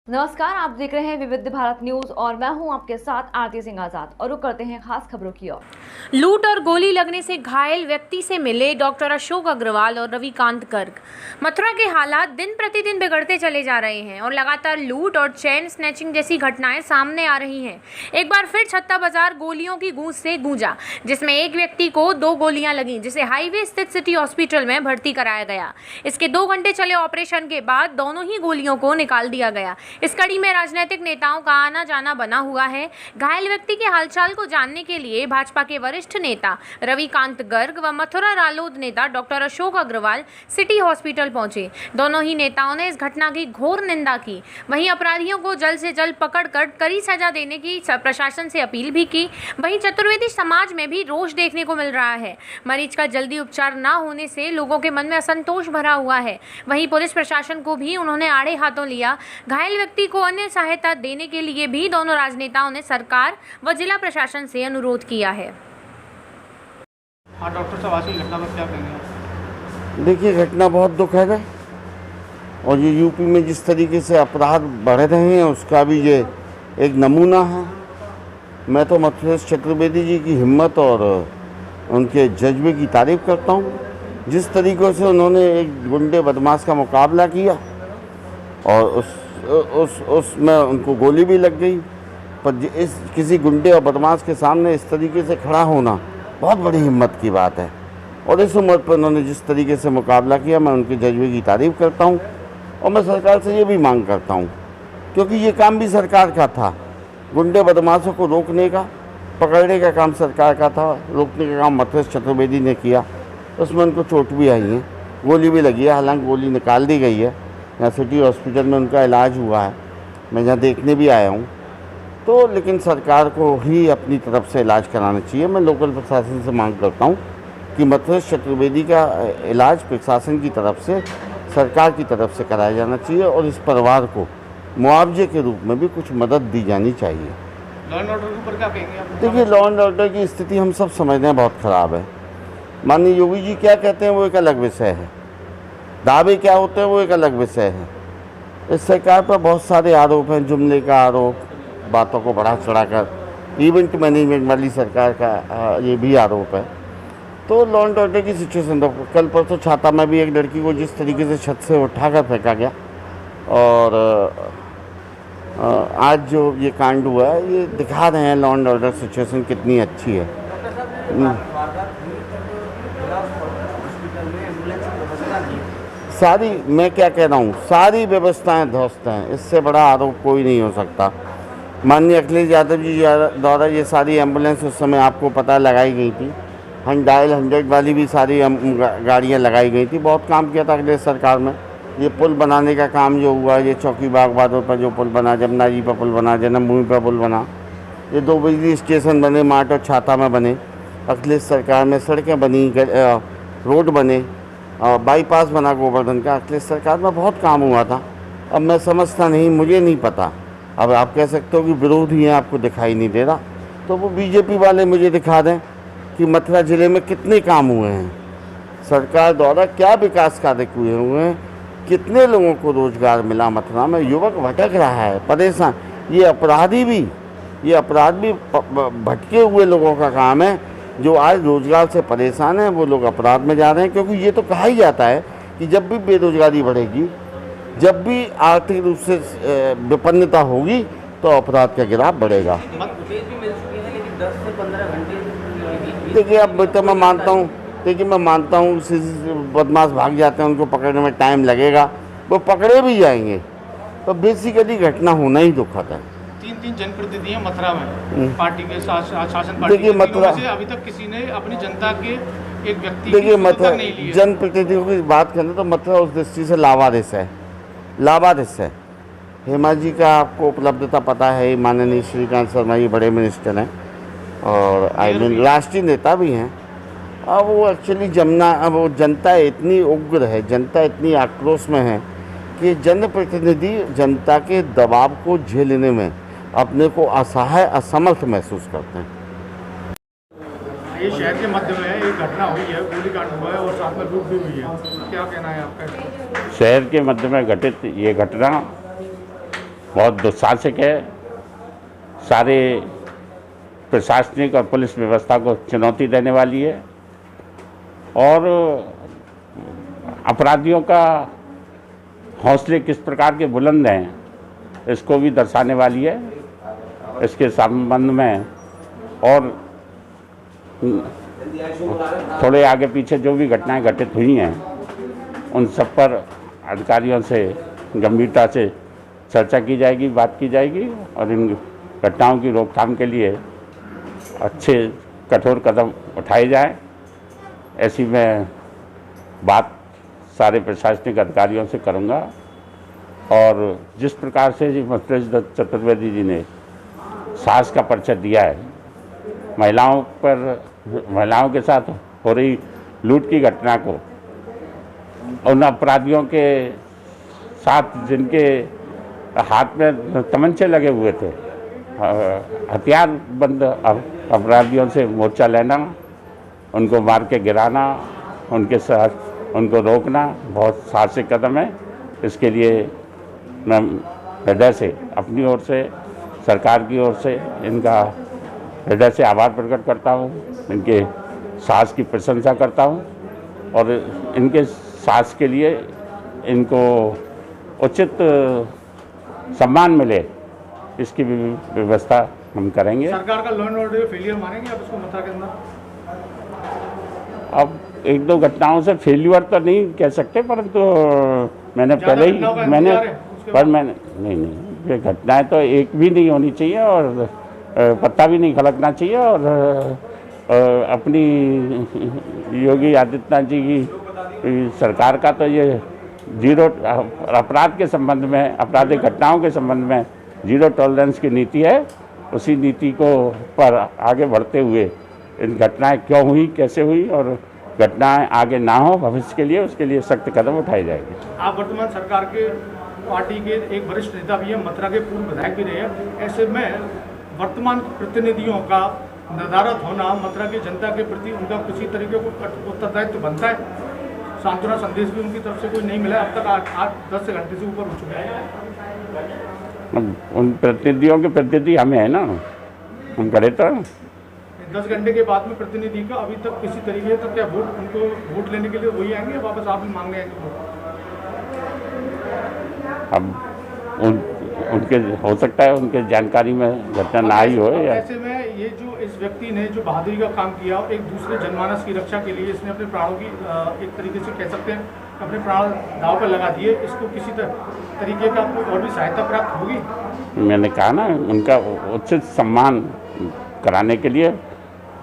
नमस्कार, आप देख रहे हैं विविध भारत न्यूज और मैं हूं आपके साथ आरती सिंह आजाद और रुक करते हैं खास खबरों की ओर। लूट और गोली लगने से घायल व्यक्ति से मिले डॉक्टर अशोक अग्रवाल और रविकांत गर्ग। मथुरा के हालात दिन प्रतिदिन बिगड़ते चले जा रहे हैं और लगातार लूट और चेन स्नैचिंग जैसी घटनाएं सामने आ रही हैं। एक बार फिर छत्ता बाजार गोलियों की गूंज से गूंजा, जिसमें एक व्यक्ति को 2 गोलियां लगीं, जिसे हाईवे स्थित सिटी हॉस्पिटल में भर्ती कराया गया। इसके 2 घंटे चले ऑपरेशन के बाद दोनों ही गोलियों को निकाल दिया गया। इस कड़ी में राजनीतिक नेताओं का आना जाना बना हुआ है। घायल व्यक्ति के हालचाल को जानने के लिए भाजपा के वरिष्ठ नेता रविकांत गर्ग व मथुरा रालोद नेता doctor Ashok Agarwal city hospital पहुंचे। दोनों ही नेताओं ने इस घटना की घोर निंदा की। वहीं अपराधियों को जल्द से जल्द पकड़कर कड़ी सजा देने की प्रशासन से अपील भी की। वहीं चतुर्वेदी समाज में भी रोष देखने को मिल रहा है। मरीज का जल्दी उपचार न होने से लोगों के मन में असंतोष भरा हुआ है। वहीं पुलिस प्रशासन को भी उन्होंने आड़े हाथों लिया। घायल व्यक्ति को अन्य सहायता देने के लिए भी दोनों राजनेताओं ने सरकार व जिला प्रशासन से अनुरोध किया है। हाँ डॉक्टर साहब, आज की घटना पर क्या कहेंगे? देखिए, घटना बहुत दुखद है और ये यूपी में जिस तरीके से अपराध बढ़ रहे हैं उसका भी ये एक नमूना है। मैं तो मथुरेश चतुर्वेदी जी की हिम्मत और उनके जज्बे की तारीफ करता हूँ। जिस तरीक़े से उन्होंने एक गुंडे बदमाश का मुकाबला किया और उसमें उनको गोली भी लग गई, पर इस किसी गुंडे और बदमाश के सामने इस तरीके से खड़ा होना बहुत बड़ी हिम्मत की बात है। और इस उम्र पर उन्होंने जिस तरीके से मुकाबला किया, मैं उनके जज्बे की तारीफ़ करता हूं। और मैं सरकार से ये भी मांग करता हूं, क्योंकि ये काम भी सरकार का था। गुंडे बदमाशों को रोकने का, पकड़ने का काम सरकार का था। रोकने का काम मथुरेश चतुर्वेदी ने किया। उसमें उनको चोट भी आई है, गोली भी लगी है। हालांकि गोली निकाल दी गई है। यहाँ सिटी हॉस्पिटल में उनका इलाज हुआ है, मैं यहाँ देखने भी आया हूँ। तो लेकिन सरकार को ही अपनी तरफ से इलाज कराना चाहिए। मैं लोकल प्रशासन से मांग करता हूँ कि मथुरेश चतुर्वेदी का इलाज प्रशासन की तरफ से, सरकार की तरफ से कराया जाना चाहिए और इस परिवार को मुआवजे के रूप में भी कुछ मदद दी जानी चाहिए। लॉ एंड ऑर्डर के ऊपर क्या कहेंगे आप? देखिए, लॉ एंड ऑर्डर की स्थिति हम सब समझते हैं बहुत ख़राब है। माननीय योगी जी क्या कहते हैं वो एक अलग विषय है, दावे क्या होते हैं वो एक अलग विषय है। इस सरकार पर बहुत सारे आरोप हैं, जुमले का आरोप, बातों को बढ़ा चढ़ाकर, इवेंट मैनेजमेंट वाली सरकार का ये भी आरोप है। तो लॉ एंड ऑर्डर की सिचुएशन तो कल परसों छाता में भी एक लड़की को जिस तरीके से छत से उठाकर फेंका गया और आज जो ये कांड हुआ है, ये दिखा रहे हैं लॉ एंड ऑर्डर सिचुएशन कितनी अच्छी है। सारी, मैं क्या कह रहा हूँ, सारी व्यवस्थाएं ध्वस्त हैं। इससे बड़ा आरोप कोई नहीं हो सकता। माननीय अखिलेश यादव जी द्वारा ये सारी एम्बुलेंस उस समय आपको पता लगाई गई थी। डायल 100 वाली भी सारी गाड़ियाँ लगाई गई थी। बहुत काम किया था अखिलेश सरकार में। ये पुल बनाने का काम जो हुआ, ये चौकी बाग बहादुर पर जो पुल बना, जमुना जी पर पुल बना, जन्मभूमि पर पुल बना, ये 2 बिजली स्टेशन बने, मार्ट और छाता में बने अखिलेश सरकार में। सड़कें बनी, रोड बने, बाईपास बना गोवर्धन का, अखिलेश सरकार में बहुत काम हुआ था। अब मैं समझता नहीं, मुझे नहीं पता। अब आप कह सकते हो कि विरोधी हैं, आपको दिखाई नहीं दे रहा, तो वो बीजेपी वाले मुझे दिखा दें कि मथुरा ज़िले में कितने काम हुए हैं, सरकार द्वारा क्या विकास कार्य हुए हैं, कितने लोगों को रोज़गार मिला। मथुरा में युवक भटक रहा है, परेशान। ये अपराध भी भटके हुए लोगों का काम है, जो आज रोज़गार से परेशान हैं। वो लोग अपराध में जा रहे हैं, क्योंकि ये तो कहा ही जाता है कि जब भी बेरोजगारी बढ़ेगी, जब भी आर्थिक रूप से विपन्नता होगी, तो अपराध का गिराफ बढ़ेगा। देखिए, अब तो मैं मानता हूँ बदमाश भाग जाते हैं, उनको पकड़ने में टाइम लगेगा, वो पकड़े भी जाएंगे। तो बेसिकली घटना होना ही दुखद है। 3 जनप्रतिनिधि हैं मथुरा में, पार्टी के शासन पार्टी। देखिए, मथुरा से अभी तक किसी ने अपनी जनता के एक व्यक्ति देखिए, मथुरा जनप्रतिनिधियों की बात करें तो मथुरा उस दृष्टि से लावारिस है। हेमा जी का आपको उपलब्धता पता है, माननीय श्रीकांत शर्मा जी बड़े मिनिस्टर हैं और राष्ट्रीय नेता भी हैं। अब वो एक्चुअली वो जनता इतनी उग्र है, जनता इतनी आक्रोश में है कि जनप्रतिनिधि जनता के दबाव को झेलने में अपने को असहाय, असमर्थ महसूस करते हैं। ये शहर के मध्य में एक घटना हुई है, गोलीकांड हुआ है और साथ में लूट भी हुई है, क्या कहना है आपका? शहर के मध्य में घटित ये घटना बहुत दुस्साहसिक है। सारे प्रशासनिक और पुलिस व्यवस्था को चुनौती देने वाली है और अपराधियों का हौसले किस प्रकार के बुलंद हैं इसको भी दर्शाने वाली है। इसके संबंध में और थोड़े आगे पीछे जो भी घटनाएं घटित हुई हैं उन सब पर अधिकारियों से गंभीरता से चर्चा की जाएगी, बात की जाएगी और इन घटनाओं की रोकथाम के लिए अच्छे कठोर कदम उठाए जाएं। ऐसी मैं बात सारे प्रशासनिक अधिकारियों से करूंगा और जिस प्रकार से जी मथुरेश दत्त चतुर्वेदी जी ने साहस का परिचय दिया है, महिलाओं के साथ हो रही लूट की घटना को उन अपराधियों के साथ जिनके हाथ में तमंचे लगे हुए थे, हथियारबंद अपराधियों से मोर्चा लेना, उनको मार के गिराना, उनके साथ उनको रोकना बहुत साहसिक कदम है। इसके लिए मैं हृदय से अपनी ओर से सरकार की ओर से इनका हृदय से आभार प्रकट करता हूँ, इनके साहस की प्रशंसा करता हूँ और इनके साहस के लिए इनको उचित सम्मान मिले इसकी भी व्यवस्था हम करेंगे। सरकार का लॉ एंड ऑर्डर फेलियर मानेंगे आप इसको मथुरा के अंदर? अब एक दो घटनाओं से फेल्यूर तो नहीं कह सकते, परंतु मैंने पहले ही मैंने नहीं ये घटनाएं तो एक भी नहीं होनी चाहिए और पत्ता भी नहीं खलकना चाहिए और अपनी योगी आदित्यनाथ जी की सरकार का तो ये जीरो अपराध के संबंध में, आपराधिक घटनाओं के संबंध में जीरो टॉलरेंस की नीति है। उसी नीति को पर आगे बढ़ते हुए इन घटनाएं क्यों हुई, कैसे हुई और घटनाएं आगे ना हो भविष्य के लिए, उसके लिए सख्त कदम उठाए जाएंगे। आप वर्तमान सरकार के पार्टी के एक वरिष्ठ नेता भी हैं, मथुरा के पूर्व विधायक भी रहे हैं। ऐसे में वर्तमान प्रतिनिधियों का नदारद होना मथुरा की जनता के प्रति उनका किसी तरीके को उत्तरदायित्व बनता है। सांत्वना संदेश भी उनकी तरफ से कोई नहीं मिला अब तक। आज 10 घंटे से ऊपर हो चुके हैं। उन प्रतिनिधियों के प्रतिनिधि हमें है ना, हम करे तो 10 घंटे के बाद में प्रतिनिधि का अभी तक किसी तरीके तक क्या वोट उनको वोट लेने के लिए वही आएंगे, वापस आप ही मांगने आएंगे? अब उनके हो सकता है उनके जानकारी में घटना ना आई हो या ऐसे में ये जो इस व्यक्ति ने जो बहादुरी का काम किया और एक दूसरे जनमानस की रक्षा के लिए इसने अपने प्राणों की एक तरीके से कह सकते हैं अपने प्राण दांव पर लगा दिए, इसको किसी तरीके का और भी सहायता प्राप्त होगी? मैंने कहा ना, उनका उचित सम्मान कराने के लिए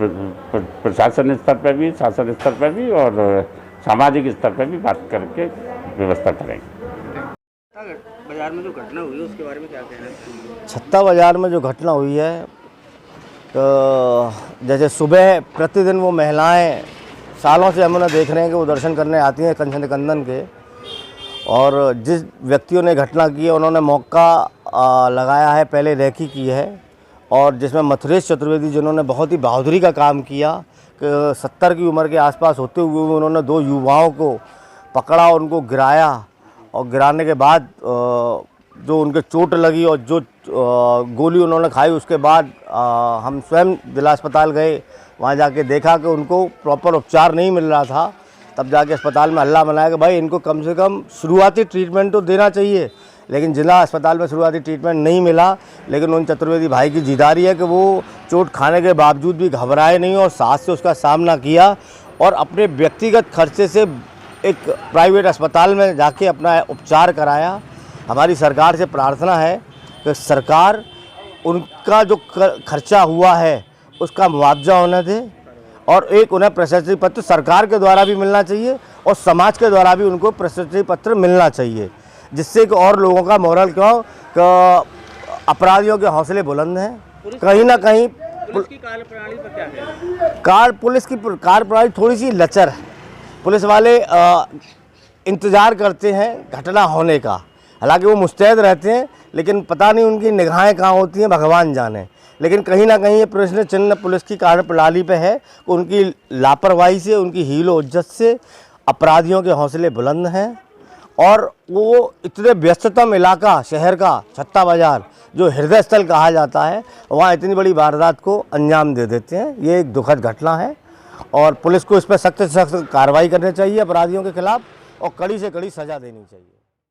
प्रशासन स्तर पर भी, शासन स्तर पर भी और सामाजिक स्तर पर भी बात करके व्यवस्था करेंगे। बाजार में जो घटना हुई है उसके बारे में क्या कहना है? छत्ता बाज़ार में जो घटना हुई है, तो जैसे सुबह प्रतिदिन वो महिलाएं सालों से हम उन्हें देख रहे हैं कि वो दर्शन करने आती हैं कंचन कंदन के, और जिस व्यक्तियों ने घटना की है उन्होंने मौका लगाया है, पहले रेकी की है और जिसमें मथुरेश चतुर्वेदी जिन्होंने बहुत ही बहादुरी का काम किया कि 70 की उम्र के आसपास होते हुए उन्होंने 2 युवाओं को पकड़ा और उनको गिराया और गिराने के बाद जो उनके चोट लगी और जो गोली उन्होंने खाई, उसके बाद हम स्वयं जिला अस्पताल गए, वहाँ जाके देखा कि उनको प्रॉपर उपचार नहीं मिल रहा था। तब जाके अस्पताल में हल्ला मनाया कि भाई इनको कम से कम शुरुआती ट्रीटमेंट तो देना चाहिए, लेकिन जिला अस्पताल में शुरुआती ट्रीटमेंट नहीं मिला। लेकिन उन चतुर्वेदी भाई की जिद्दारी है कि वो चोट खाने के बावजूद भी घबराए नहीं और साहस से उसका सामना किया और अपने व्यक्तिगत खर्चे से एक प्राइवेट अस्पताल में जाके अपना उपचार कराया। हमारी सरकार से प्रार्थना है कि सरकार उनका जो खर्चा हुआ है उसका मुआवजा होना दे और एक उन्हें प्रशस्ति पत्र सरकार के द्वारा भी मिलना चाहिए और समाज के द्वारा भी उनको प्रशस्ति पत्र मिलना चाहिए, जिससे कि और लोगों का मोरल अपराधियों के हौसले बुलंद हैं। कहीं ना कहीं पुलिस की कार्यप्रणाली पर क्या है? पुलिस की कार्यप्रणाली थोड़ी सी लचर है। पुलिस वाले इंतज़ार करते हैं घटना होने का, हालांकि वो मुस्तैद रहते हैं, लेकिन पता नहीं उनकी निगाहें कहाँ होती हैं भगवान जाने। लेकिन कहीं ना कहीं ये प्रश्न चिन्ह पुलिस की कार्यप्रणाली पे है कि उनकी लापरवाही से, उनकी हीलो इज्जत से अपराधियों के हौसले बुलंद हैं और वो इतने व्यस्ततम इलाका शहर का छत्ता बाज़ार जो हृदय स्थल कहा जाता है, वहाँ इतनी बड़ी वारदात को अंजाम दे देते हैं। ये एक दुखद घटना है और पुलिस को इस पर सख्त से सख्त कार्रवाई करनी चाहिए अपराधियों के खिलाफ और कड़ी से कड़ी सज़ा देनी चाहिए।